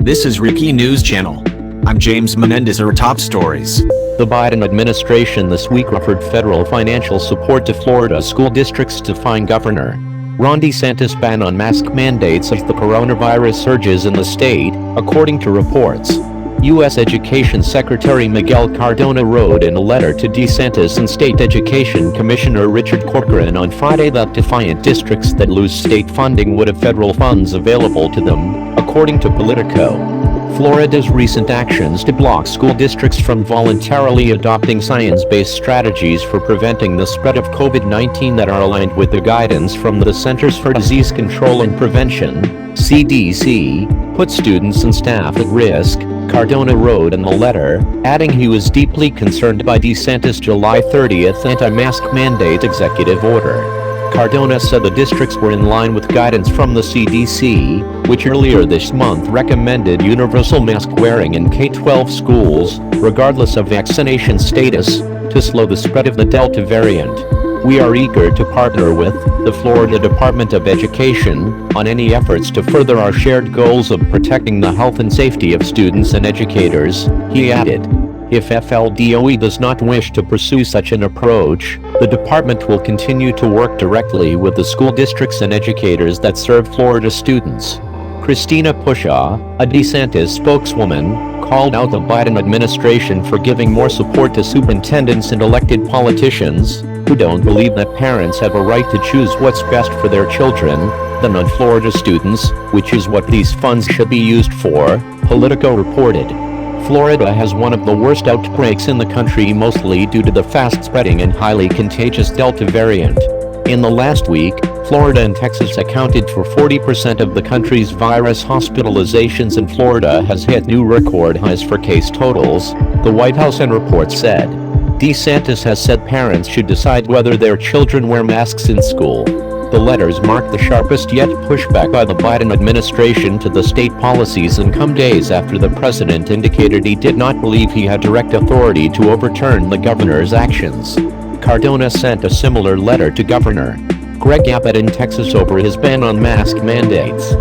This is Ricky News Channel. I'm James Menendez. Our top stories. The Biden administration this week offered federal financial support to Florida school districts to fine Governor Ron DeSantis' ban on mask mandates as the coronavirus surges in the state, according to reports. U.S. Education Secretary Miguel Cardona wrote in a letter to DeSantis and State Education Commissioner Richard Corcoran on Friday that defiant districts that lose state funding would have federal funds available to them, according to Politico. Florida's recent actions to block school districts from voluntarily adopting science-based strategies for preventing the spread of COVID-19 that are aligned with the guidance from the Centers for Disease Control and Prevention, CDC, put students and staff at risk, Cardona wrote in the letter, adding he was deeply concerned by DeSantis' July 30th anti-mask mandate executive order. Cardona said the districts were in line with guidance from the CDC, which earlier this month recommended universal mask wearing in K-12 schools, regardless of vaccination status, to slow the spread of the Delta variant. We are eager to partner with the Florida Department of Education on any efforts to further our shared goals of protecting the health and safety of students and educators, he added. If FLDOE does not wish to pursue such an approach, the department will continue to work directly with the school districts and educators that serve Florida students. Christina Pushaw, a DeSantis spokeswoman, called out the Biden administration for giving more support to superintendents and elected politicians who don't believe that parents have a right to choose what's best for their children than on Florida students, which is what these funds should be used for, Politico reported. Florida has one of the worst outbreaks in the country, mostly due to the fast-spreading and highly contagious Delta variant. In the last week, Florida and Texas accounted for 40% of the country's virus hospitalizations, and Florida has hit new record highs for case totals, the White House and reports said. DeSantis has said parents should decide whether their children wear masks in school. The letters mark the sharpest yet pushback by the Biden administration to the state policies and come days after the president indicated he did not believe he had direct authority to overturn the governor's actions. Cardona sent a similar letter to Governor Greg Abbott in Texas over his ban on mask mandates.